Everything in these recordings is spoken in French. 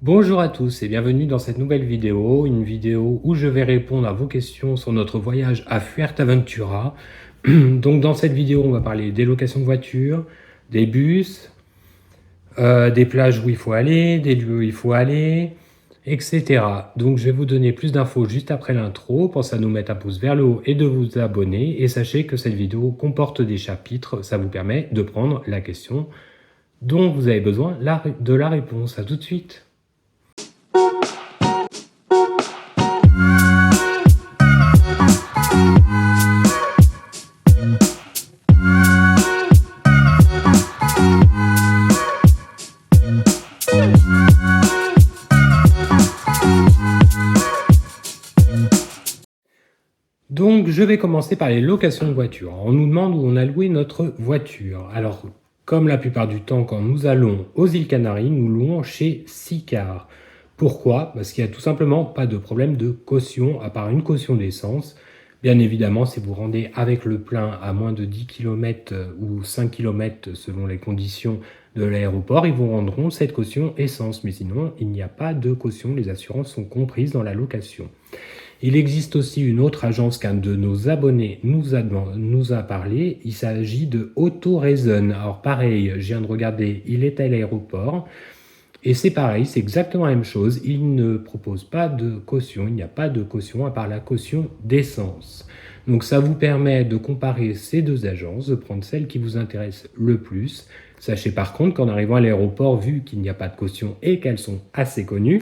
Bonjour à tous et bienvenue dans cette nouvelle vidéo, une vidéo où je vais répondre à vos questions sur notre voyage à Fuerteventura. Donc dans cette vidéo, on va parler des locations de voitures, des bus, des plages où il faut aller, des lieux où il faut aller, etc. Donc je vais vous donner plus d'infos juste après l'intro. Pensez à nous mettre un pouce vers le haut et de vous abonner. Et sachez que cette vidéo comporte des chapitres, ça vous permet de prendre la question dont vous avez besoin de la réponse. À tout de suite. Donc, je vais commencer par les locations de voitures. On nous demande où on a loué notre voiture. Alors, comme la plupart du temps, quand nous allons aux îles Canaries, nous louons chez Siccar. Pourquoi? Parce qu'il n'y a tout simplement pas de problème de caution, à part une caution d'essence. Bien évidemment, si vous rendez avec le plein à moins de 10 km ou 5 km selon les conditions de l'aéroport, ils vous rendront cette caution essence. Mais sinon, il n'y a pas de caution, les assurances sont comprises dans la location. Il existe aussi une autre agence qu'un de nos abonnés nous a parlé. Il s'agit de AutoReason. Alors pareil, je viens de regarder, il est à l'aéroport. Et c'est pareil, c'est exactement la même chose. Il ne propose pas de caution. Il n'y a pas de caution à part la caution d'essence. Donc ça vous permet de comparer ces deux agences, de prendre celle qui vous intéresse le plus. Sachez par contre qu'en arrivant à l'aéroport, vu qu'il n'y a pas de caution et qu'elles sont assez connues,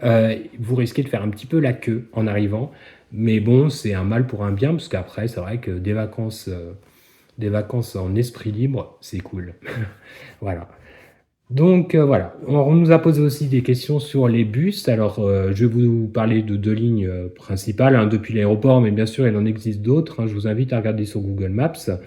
vous risquez de faire un petit peu la queue en arrivant. Mais bon, c'est un mal pour un bien, parce qu'après, c'est vrai que des vacances en esprit libre, c'est cool. Voilà. Donc voilà, on nous a posé aussi des questions sur les bus. Alors je vais vous parler de deux lignes principales depuis l'aéroport, mais bien sûr il en existe d'autres. Je vous invite à regarder sur Google Maps.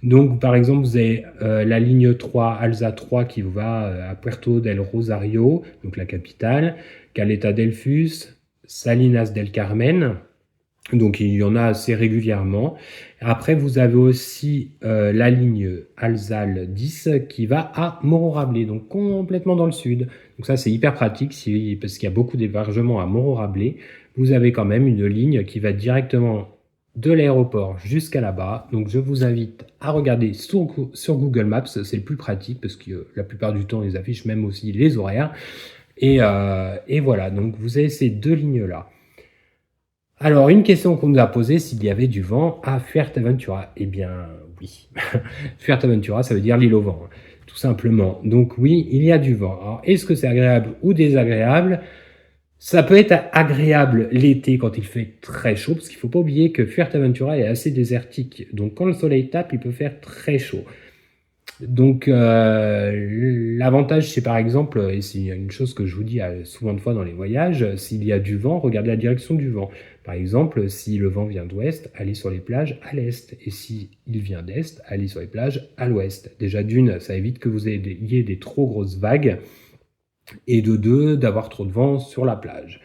Donc par exemple vous avez la ligne 3, Alsa 3 qui va à Puerto del Rosario, donc la capitale, Caleta Delfus, Salinas del Carmen. Donc il y en a assez régulièrement. Après, vous avez aussi la ligne Alsal 10 qui va à Mororablé, donc complètement dans le sud. Donc ça, c'est hyper pratique parce qu'il y a beaucoup d'hébergements à Mororablé. Vous avez quand même une ligne qui va directement de l'aéroport jusqu'à là-bas. Donc je vous invite à regarder sur Google Maps, c'est le plus pratique parce que la plupart du temps, ils affichent même aussi les horaires. Et voilà, donc vous avez ces deux lignes-là. Alors, une question qu'on nous a posée, s'il y avait du vent à Fuerteventura. Eh bien, oui. Fuerteventura, ça veut dire l'île au vent, tout simplement. Donc oui, il y a du vent. Alors, est-ce que c'est agréable ou désagréable? Ça peut être agréable l'été quand il fait très chaud, parce qu'il ne faut pas oublier que Fuerteventura est assez désertique. Donc quand le soleil tape, il peut faire très chaud. Donc l'avantage, c'est par exemple, et c'est une chose que je vous dis souvent de fois dans les voyages, s'il y a du vent, regardez la direction du vent. Par exemple, si le vent vient d'ouest, allez sur les plages à l'est. Et si il vient d'est, allez sur les plages à l'ouest. Déjà d'une, ça évite que vous ayez des trop grosses vagues. Et de deux, d'avoir trop de vent sur la plage.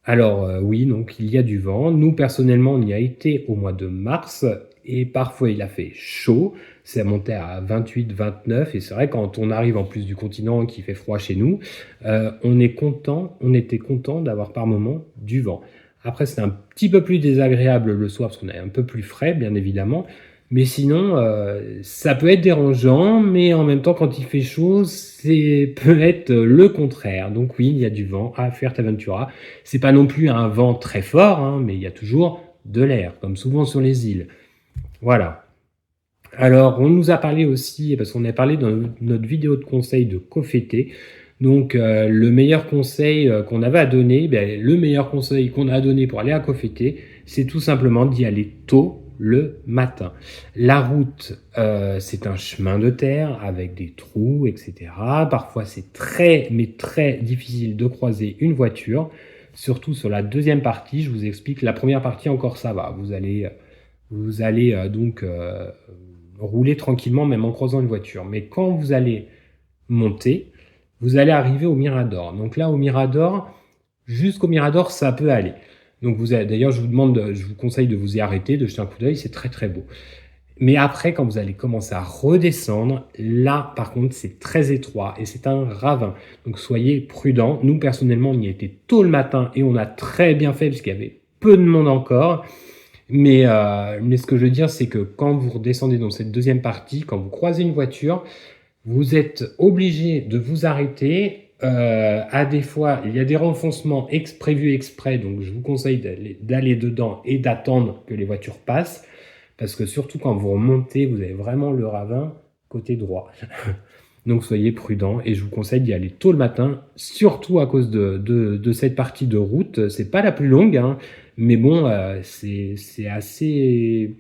Alors oui, donc il y a du vent. Nous, personnellement, on y a été au mois de mars et parfois il a fait chaud. C'est monté à 28, 29 et c'est vrai quand on arrive en plus du continent qui fait froid chez nous, on était content d'avoir par moment du vent. Après, c'est un petit peu plus désagréable le soir parce qu'on est un peu plus frais, bien évidemment. Mais sinon, ça peut être dérangeant, mais en même temps, quand il fait chaud, c'est peut être le contraire. Donc oui, il y a du vent à Fuerteventura. C'est pas non plus un vent très fort, mais il y a toujours de l'air, comme souvent sur les îles. Voilà. Alors, on nous a parlé aussi, parce qu'on a parlé dans notre vidéo de conseil de Cofete. Donc, le meilleur conseil qu'on avait à donner, le meilleur conseil qu'on a à donner pour aller à Cofete, c'est tout simplement d'y aller tôt le matin. La route, c'est un chemin de terre avec des trous, etc. Parfois, c'est très difficile de croiser une voiture. Surtout sur la deuxième partie, je vous explique. La première partie, encore ça va. Vous allez donc rouler tranquillement, même en croisant une voiture. Mais quand vous allez monter, vous allez arriver au Mirador. Donc là, au Mirador, jusqu'au Mirador, ça peut aller. Donc d'ailleurs, je vous conseille de vous y arrêter, de jeter un coup d'œil, c'est très très beau. Mais après, quand vous allez commencer à redescendre, là, par contre, c'est très étroit et c'est un ravin. Donc, soyez prudents. Nous, personnellement, on y était tôt le matin et on a très bien fait parce qu'il y avait peu de monde encore. Mais ce que je veux dire, c'est que quand vous redescendez dans cette deuxième partie, quand vous croisez une voiture, vous êtes obligé de vous arrêter. À des fois, il y a des renfoncements prévus exprès, donc je vous conseille d'aller dedans et d'attendre que les voitures passent. Parce que surtout quand vous remontez, vous avez vraiment le ravin côté droit. Donc soyez prudents et je vous conseille d'y aller tôt le matin, surtout à cause de cette partie de route. C'est pas la plus longue, hein, mais bon, c'est assez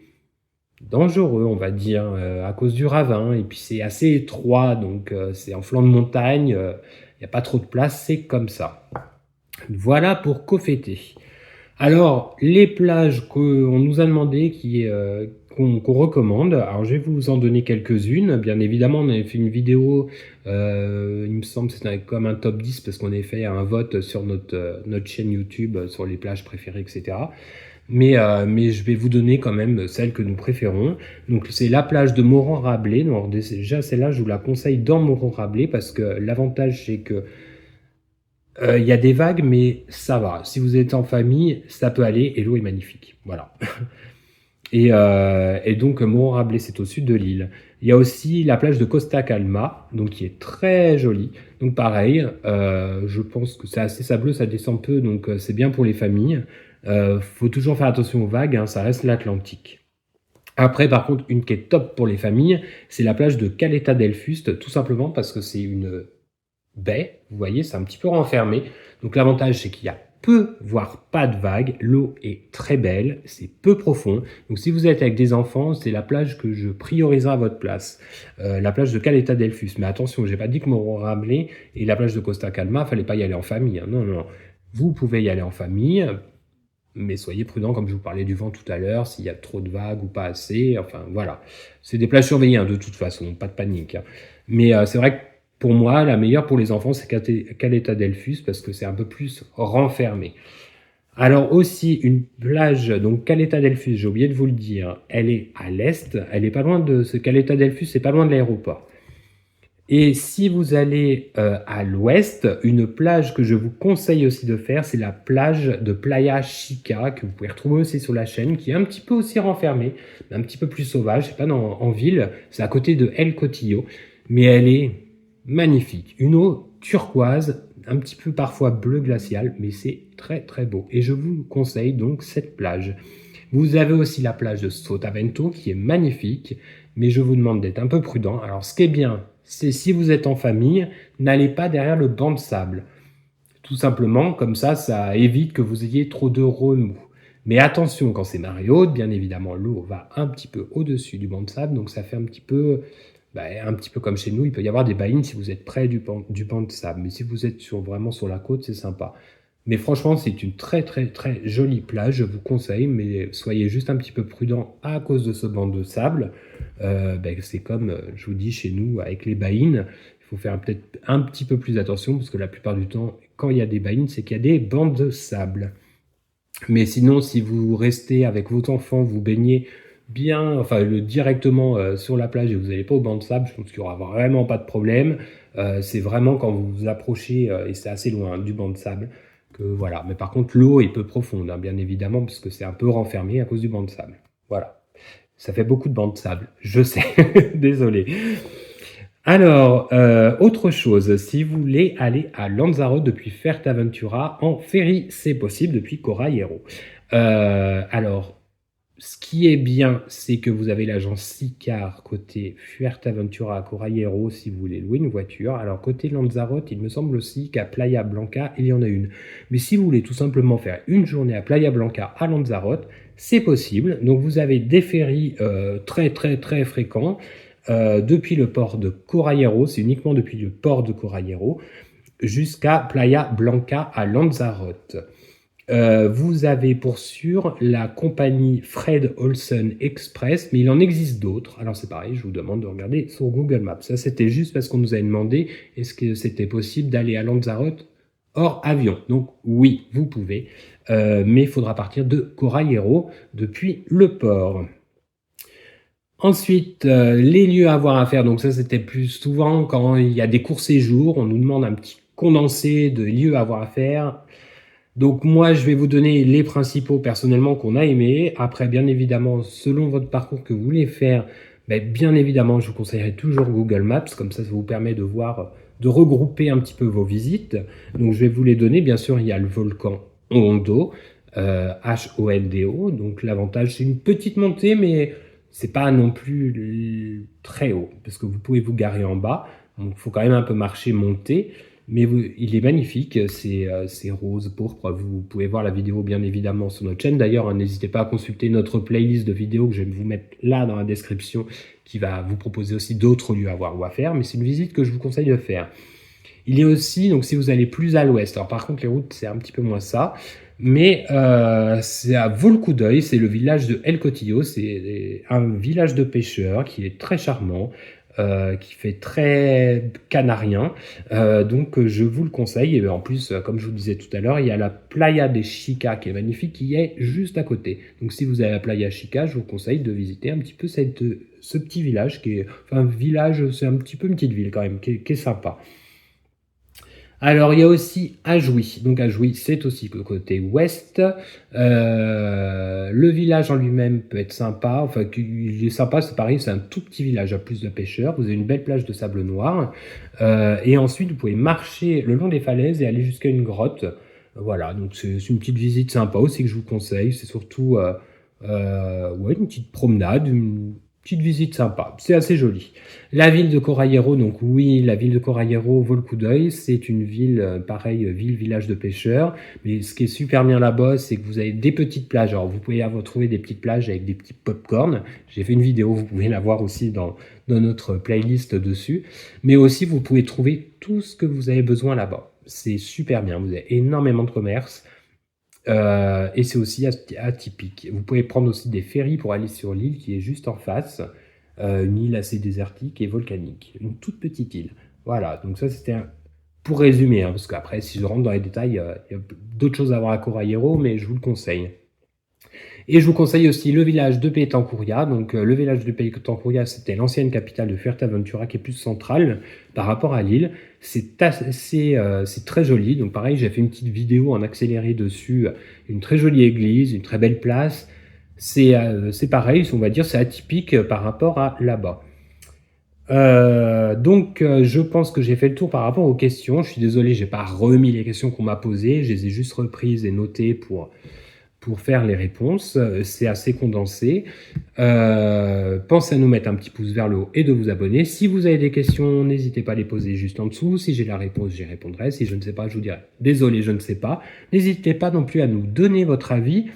dangereux, on va dire, à cause du ravin. Et puis c'est assez étroit, donc c'est en flanc de montagne, il n'y a pas trop de place, c'est comme ça. Voilà pour Cofete. Alors, les plages qu'on nous a demandé, qu'on recommande, alors je vais vous en donner quelques-unes. Bien évidemment, on avait fait une vidéo, il me semble que c'était comme un top 10 parce qu'on avait fait un vote sur notre chaîne YouTube sur les plages préférées, etc. Mais je vais vous donner quand même celle que nous préférons. Donc, c'est la plage de Moron-Rabelais. Donc, déjà, celle-là, je vous la conseille dans Moron-Rabelais parce que l'avantage, c'est que il y a des vagues, mais ça va. Si vous êtes en famille, ça peut aller et l'eau est magnifique. Voilà. Et donc, Moron-Rabelais, c'est au sud de l'île. Il y a aussi la plage de Costa Calma, donc qui est très jolie. Donc pareil, je pense que c'est assez sableux, ça descend peu, donc c'est bien pour les familles. Faut toujours faire attention aux vagues, hein, ça reste l'Atlantique. Après, par contre, une qui est top pour les familles, c'est la plage de Caleta Delfuste, tout simplement parce que c'est une baie, vous voyez, c'est un petit peu renfermé. Donc l'avantage, c'est qu'il y a peu, voire pas de vagues. L'eau est très belle, c'est peu profond. Donc si vous êtes avec des enfants, c'est la plage que je prioriserai à votre place. La plage de Caleta Delfus. Mais attention, j'ai pas dit que Moron-Rabelais et la plage de Costa Calma, fallait pas y aller en famille, hein. Non, non. Vous pouvez y aller en famille, mais soyez prudents, comme je vous parlais du vent tout à l'heure, s'il y a trop de vagues ou pas assez. Enfin, voilà. C'est des plages surveillées, hein, de toute façon, pas de panique, hein. Mais c'est vrai que pour moi, la meilleure pour les enfants, c'est Caleta Delfus parce que c'est un peu plus renfermé. Alors aussi, une plage, donc Caleta Delfus, j'ai oublié de vous le dire, elle est à l'est, elle est pas loin de ce Caleta Delfus, c'est pas loin de l'aéroport. Et si vous allez à l'ouest, une plage que je vous conseille aussi de faire, c'est la plage de Playa Chica, que vous pouvez retrouver aussi sur la chaîne, qui est un petit peu aussi renfermée, mais un petit peu plus sauvage, c'est pas en ville, c'est à côté de El Cotillo, mais elle est magnifique. Une eau turquoise, un petit peu parfois bleu glacial, mais c'est très très beau. Et je vous conseille donc cette plage. Vous avez aussi la plage de Sotavento qui est magnifique, mais je vous demande d'être un peu prudent. Alors ce qui est bien, c'est si vous êtes en famille, n'allez pas derrière le banc de sable. Tout simplement, comme ça évite que vous ayez trop de remous. Mais attention, quand c'est marée haute, bien évidemment, l'eau va un petit peu au-dessus du banc de sable, donc ça fait un petit peu comme chez nous, il peut y avoir des baïnes si vous êtes près du banc de sable. Mais si vous êtes vraiment sur la côte, c'est sympa. Mais franchement, c'est une très très très jolie plage, je vous conseille, mais soyez juste un petit peu prudent à cause de ce banc de sable. C'est comme, je vous dis, chez nous, avec les baïnes, il faut faire peut-être un petit peu plus attention, parce que la plupart du temps, quand il y a des baïnes, c'est qu'il y a des bancs de sable. Mais sinon, si vous restez avec votre enfant, vous baignez bien, enfin directement sur la plage et vous n'allez pas au banc de sable, je pense qu'il n'y aura vraiment pas de problème. C'est vraiment quand vous vous approchez, et c'est assez loin, hein, du banc de sable, que voilà. Mais par contre, l'eau est peu profonde, hein, bien évidemment, parce que c'est un peu renfermé à cause du banc de sable. Voilà. Ça fait beaucoup de bancs de sable, je sais, désolé. Alors, autre chose, si vous voulez aller à Lanzarote depuis Fuerteventura en ferry, c'est possible depuis Corraleiro. Alors, ce qui est bien, c'est que vous avez l'agence Sicar côté Fuerteventura à Corraleiro si vous voulez louer une voiture. Alors, côté Lanzarote, il me semble aussi qu'à Playa Blanca, il y en a une. Mais si vous voulez tout simplement faire une journée à Playa Blanca à Lanzarote, c'est possible. Donc, vous avez des ferries très très très fréquents. Depuis le port de Corraleiro, c'est uniquement depuis le port de Corraleiro, jusqu'à Playa Blanca à Lanzarote. Vous avez pour sûr la compagnie Fred Olsen Express, mais il en existe d'autres. Alors c'est pareil, je vous demande de regarder sur Google Maps. Ça c'était juste parce qu'on nous avait demandé est-ce que c'était possible d'aller à Lanzarote hors avion. Donc oui, vous pouvez, mais il faudra partir de Corraleiro depuis le port. Ensuite, les lieux à voir à faire, donc ça c'était plus souvent quand il y a des courts séjours, on nous demande un petit condensé de lieux à voir à faire. Donc moi, je vais vous donner les principaux personnellement qu'on a aimés. Après, bien évidemment, selon votre parcours que vous voulez faire, bien évidemment, je vous conseillerais toujours Google Maps, comme ça vous permet de voir, de regrouper un petit peu vos visites. Donc je vais vous les donner. Bien sûr, il y a le volcan Hondo, Hondo. Donc l'avantage, c'est une petite montée, mais c'est pas non plus très haut, parce que vous pouvez vous garer en bas. Donc il faut quand même un peu marcher, monter. Mais il est magnifique, c'est rose, pourpre. Vous pouvez voir la vidéo bien évidemment sur notre chaîne. D'ailleurs, hein, n'hésitez pas à consulter notre playlist de vidéos que je vais vous mettre là dans la description, qui va vous proposer aussi d'autres lieux à voir ou à faire. Mais c'est une visite que je vous conseille de faire. Il y a aussi, donc si vous allez plus à l'ouest, alors par contre les routes c'est un petit peu moins ça, mais c'est à Volcoudoy, c'est le village de El Cotillo, c'est un village de pêcheurs qui est très charmant, qui fait très canarien, donc je vous le conseille. Et en plus, comme je vous disais tout à l'heure, il y a la Playa de Chica qui est magnifique, qui est juste à côté. Donc si vous avez la Playa Chica, je vous conseille de visiter un petit peu ce petit village qui est, enfin village, c'est un petit peu une petite ville quand même, qui est sympa. Alors, il y a aussi Ajouy. Donc, Ajouy, c'est aussi le côté ouest. Le village en lui-même peut être sympa. Enfin, il est sympa, c'est pareil, c'est un tout petit village à plus de pêcheurs. Vous avez une belle plage de sable noir. Et ensuite, vous pouvez marcher le long des falaises et aller jusqu'à une grotte. Voilà, donc c'est une petite visite sympa aussi que je vous conseille. C'est surtout ouais, une petite promenade, une petite visite sympa, c'est assez joli. La ville de Corrallero, donc oui, la ville de Corrallero, Volcoudoy, c'est une ville, pareil, village de pêcheurs. Mais ce qui est super bien là-bas, c'est que vous avez des petites plages. Alors, vous pouvez trouver des petites plages avec des petits pop-corn. J'ai fait une vidéo, vous pouvez la voir aussi dans notre playlist dessus. Mais aussi, vous pouvez trouver tout ce que vous avez besoin là-bas. C'est super bien, vous avez énormément de commerce. Et c'est aussi atypique. Vous pouvez prendre aussi des ferries pour aller sur l'île qui est juste en face, une île assez désertique et volcanique, une toute petite île. Voilà, donc ça c'était pour résumer, hein, parce qu'après si je rentre dans les détails, il y a d'autres choses à voir à Corrallero, mais je vous le conseille. Et je vous conseille aussi le village de Pétancuria. Donc le village de Pétancuria, c'était l'ancienne capitale de Fuerteventura qui est plus centrale par rapport à l'île. C'est très joli. Donc pareil, j'ai fait une petite vidéo en accéléré dessus. Une très jolie église, une très belle place. C'est pareil, on va dire, c'est atypique par rapport à là-bas. Donc je pense que j'ai fait le tour par rapport aux questions. Je suis désolé, j'ai pas remis les questions qu'on m'a posées. Je les ai juste reprises et notées pour faire les réponses. C'est assez condensé. Pensez à nous mettre un petit pouce vers le haut et de vous abonner. Si vous avez des questions, n'hésitez pas à les poser juste en dessous. Si j'ai la réponse, j'y répondrai. Si je ne sais pas, je vous dirai désolé, je ne sais pas. N'hésitez pas non plus à nous donner votre avis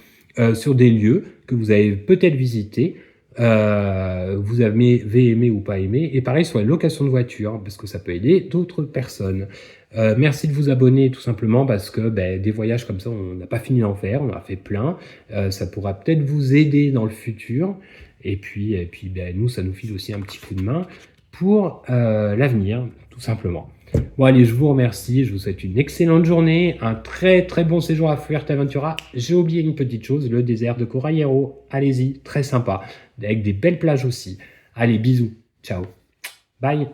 sur des lieux que vous avez peut-être visités. Vous avez aimé ou pas aimé, et pareil sur la location de voiture, parce que ça peut aider d'autres personnes. Merci de vous abonner tout simplement parce que des voyages comme ça, on n'a pas fini d'en faire, on en a fait plein. Ça pourra peut-être vous aider dans le futur. Et puis nous, ça nous file aussi un petit coup de main pour l'avenir, tout simplement. Bon allez, je vous remercie, je vous souhaite une excellente journée, un très très bon séjour à Fuerteventura. J'ai oublié une petite chose, le désert de Corrallero. Allez-y, très sympa, avec des belles plages aussi. Allez, bisous, ciao, bye.